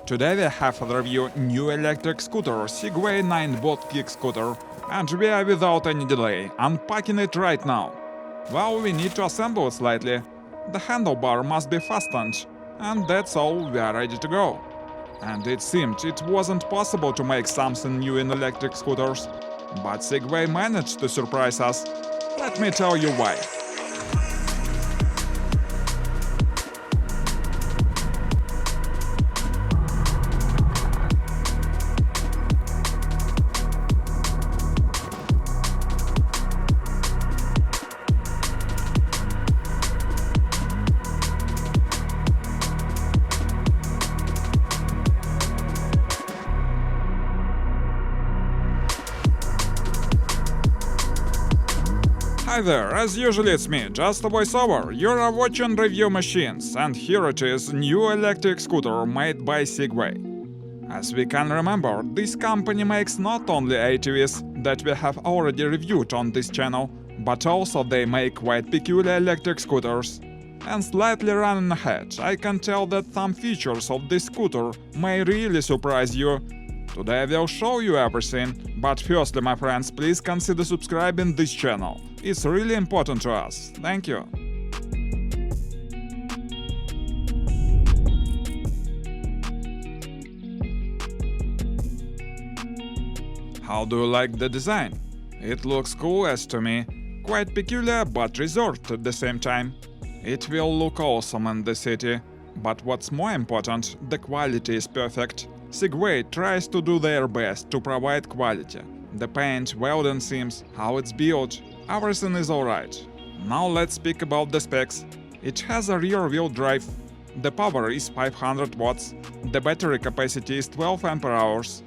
Today we have a review new electric scooter Segway 9-volt kick scooter, and we are without any delay unpacking it right now. Well, we need to assemble it slightly. The handlebar must be fastened, and that's all, we are ready to go. And it seemed it wasn't possible to make something new in electric scooters, but Segway managed to surprise us. Let me tell you why. Hi there, as usually it's me, just a voiceover. You are watching Review Machines, and here it is, new electric scooter made by Segway. As we can remember, this company makes not only ATVs that we have already reviewed on this channel, but also they make quite peculiar electric scooters. And slightly running ahead, I can tell that some features of this scooter may really surprise you. Today I will show you everything, but firstly, my friends, please consider subscribing this channel. It's really important to us. Thank you. How do you like the design? It looks cool as to me. Quite peculiar but reserved at the same time. It will look awesome in the city. But what's more important, the quality is perfect. Segway tries to do their best to provide quality. The paint, welding seams, how it's built, everything is alright. Now let's speak about the specs. It has a rear-wheel drive. The power is 500 watts. The battery capacity is 12 ampere-hours.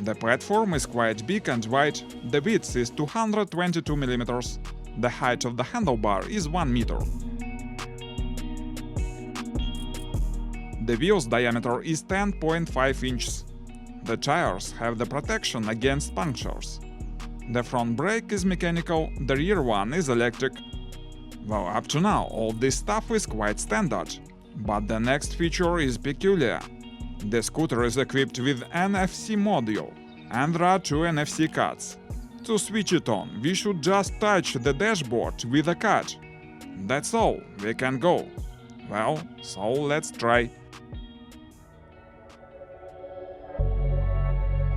The platform is quite big and wide. The width is 222 mm. The height of the handlebar is 1 meter. The wheel's diameter is 10.5 inches. The tires have the protection against punctures. The front brake is mechanical, the rear one is electric. Well, up to now, all this stuff is quite standard. But the next feature is peculiar. The scooter is equipped with NFC module, and there are 2 NFC cards. To switch it on, we should just touch the dashboard with a card. That's all, we can go. Well, so let's try.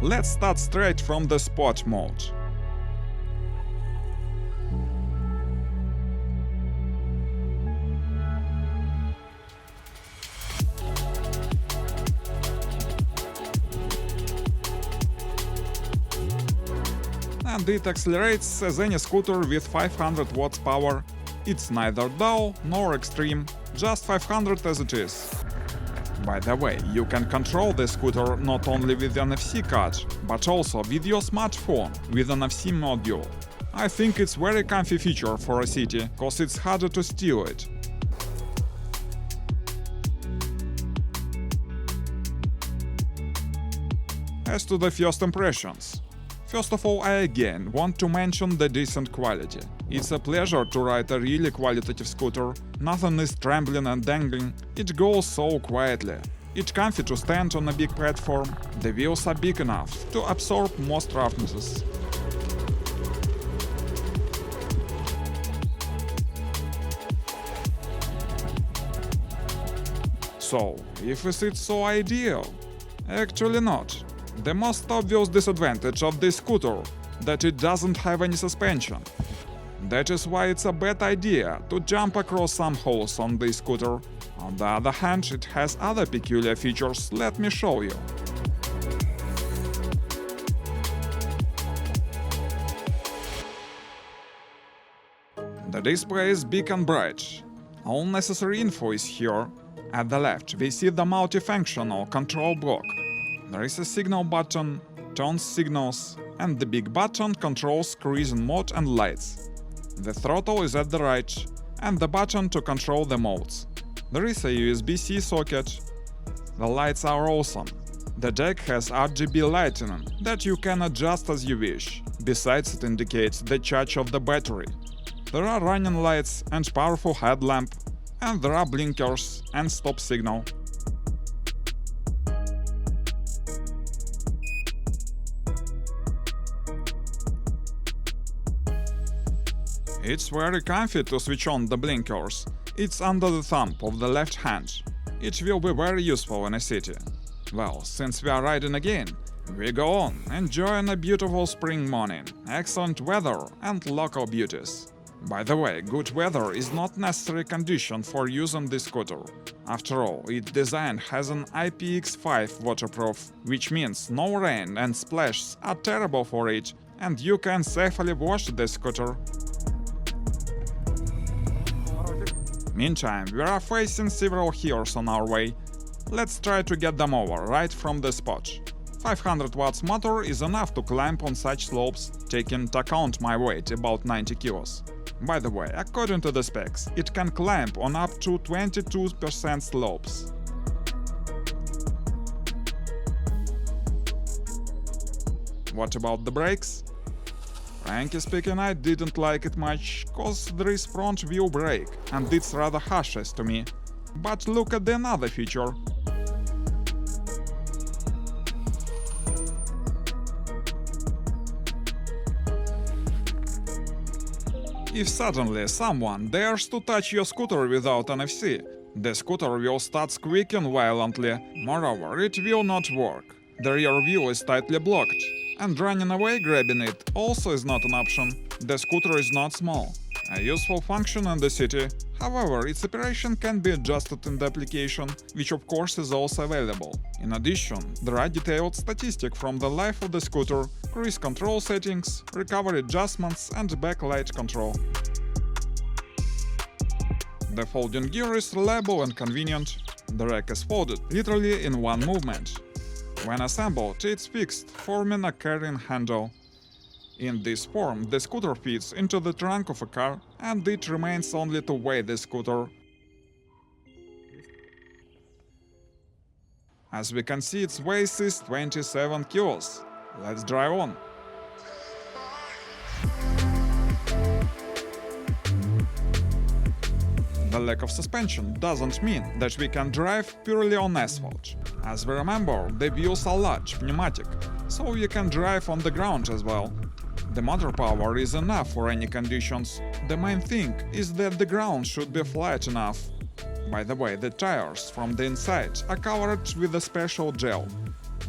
Let's start straight from the sport mode. And it accelerates as any scooter with 500 watts power. It's neither dull nor extreme, just 500 as it is. By the way, you can control the scooter not only with the NFC card, but also with your smartphone with an NFC module. I think it's very comfy feature for a city, cause it's harder to steal it. As to the first impressions. First of all, I again want to mention the decent quality. It's a pleasure to ride a really qualitative scooter, nothing is trembling and dangling, it goes so quietly. It's comfy to stand on a big platform, the wheels are big enough to absorb most roughnesses. So, if is it so ideal? Actually not. The most obvious disadvantage of this scooter that it doesn't have any suspension. That is why it's a bad idea to jump across some holes on this scooter. On the other hand, it has other peculiar features, let me show you. The display is big and bright. All necessary info is here. At the left, we see the multifunctional control block. There is a signal button, turns signals, and the big button controls cruising mode and lights. The throttle is at the right, and the button to control the modes. There is a USB-C socket. The lights are awesome. The jack has RGB lighting that you can adjust as you wish. Besides, it indicates the charge of the battery. There are running lights and powerful headlamp, and there are blinkers and stop signal. It's very comfy to switch on the blinkers. It's under the thumb of the left hand. It will be very useful in a city. Well, since we are riding again, we go on, enjoying a beautiful spring morning, excellent weather and local beauties. By the way, good weather is not necessary condition for using this scooter. After all, its design has an IPX5 waterproof, which means no rain and splashes are terrible for it, and you can safely wash the scooter. Meantime, we are facing several hills on our way. Let's try to get them over right from the spot. 500 watts motor is enough to climb on such slopes, taking into account my weight, about 90 kilos. By the way, according to the specs, it can climb on up to 22% slopes. What about the brakes? Frankly speaking, I didn't like it much, cause there is front wheel brake, and it's rather harshness to me. But look at the another feature. If suddenly someone dares to touch your scooter without NFC, the scooter will start squeaking violently. Moreover, it will not work. The rear view is tightly blocked, and running away grabbing it also is not an option. The scooter is not small, a useful function in the city. However, its operation can be adjusted in the application, which of course is also available. In addition, there are detailed statistics from the life of the scooter, cruise control settings, recovery adjustments and backlight control. The folding gear is reliable and convenient. The rack is folded literally in one movement. When assembled, it's fixed, forming a carrying handle. In this form, the scooter fits into the trunk of a car, and it remains only to weigh the scooter. As we can see, its weight is 27 kilos. Let's drive on. The lack of suspension doesn't mean that we can drive purely on asphalt. As we remember, the wheels are large, pneumatic, so you can drive on the ground as well. The motor power is enough for any conditions. The main thing is that the ground should be flat enough. By the way, the tires from the inside are covered with a special gel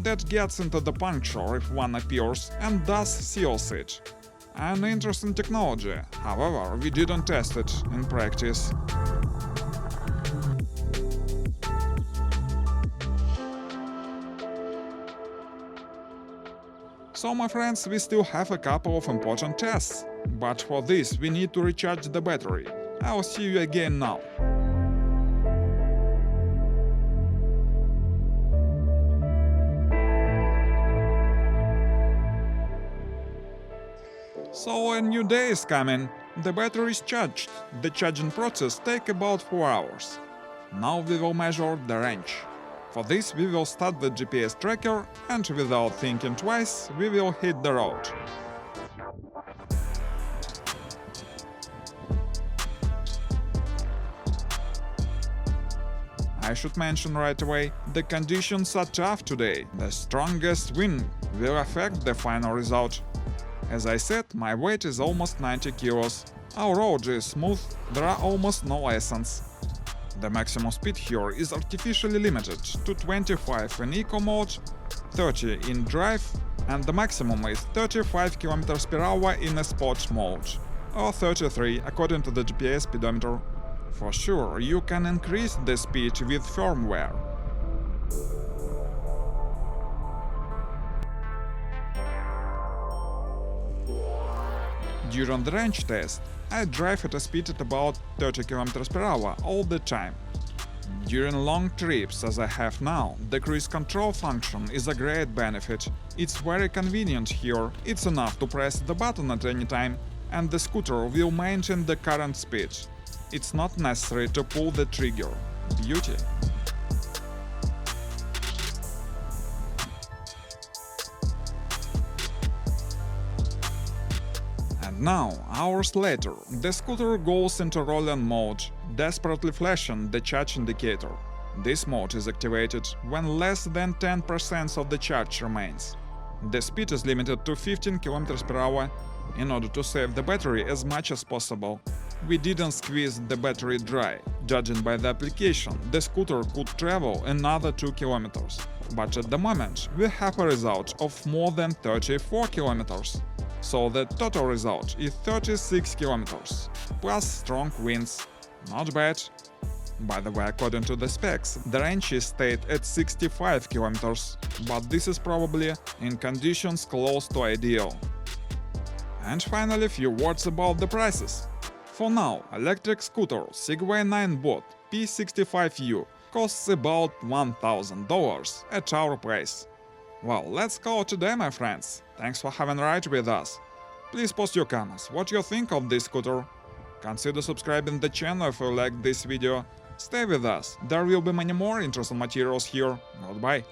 that gets into the puncture if one appears and thus seals it. An interesting technology, however, we didn't test it in practice. So, my friends, we still have a couple of important tests, but for this we need to recharge the battery. I'll see you again now. So a new day is coming. The battery is charged. The charging process takes about 4 hours. Now we will measure the range. For this we will start the GPS tracker and without thinking twice we will hit the road. I should mention right away, the conditions are tough today. The strongest wind will affect the final result. As I said, my weight is almost 90 kilos. Our road is smooth, there are almost no lessons. The maximum speed here is artificially limited to 25 in eco mode, 30 in drive, and the maximum is 35 km per hour in a sport mode, or 33 according to the GPS speedometer. For sure, you can increase the speed with firmware. During the range test, I drive at a speed at about 30 km per hour all the time. During long trips, as I have now, the cruise control function is a great benefit. It's very convenient here, it's enough to press the button at any time, and the scooter will maintain the current speed. It's not necessary to pull the trigger. Beauty! And now, hours later, the scooter goes into rolling mode, desperately flashing the charge indicator. This mode is activated when less than 10% of the charge remains. The speed is limited to 15 km per hour. In order to save the battery as much as possible, we didn't squeeze the battery dry. Judging by the application, the scooter could travel another 2 kilometers. But at the moment, we have a result of more than 34 kilometers. So the total result is 36 kilometers, plus strong winds. Not bad. By the way, according to the specs, the range is stayed at 65 kilometers, but this is probably in conditions close to ideal. And finally, few words about the prices. For now, electric scooter Segway 9 Bot P65U costs about $1,000 at our place. Well, let's call it a day, my friends. Thanks for having a ride with us. Please post your comments, what you think of this scooter. Consider subscribing the channel if you like this video. Stay with us, there will be many more interesting materials here. Goodbye.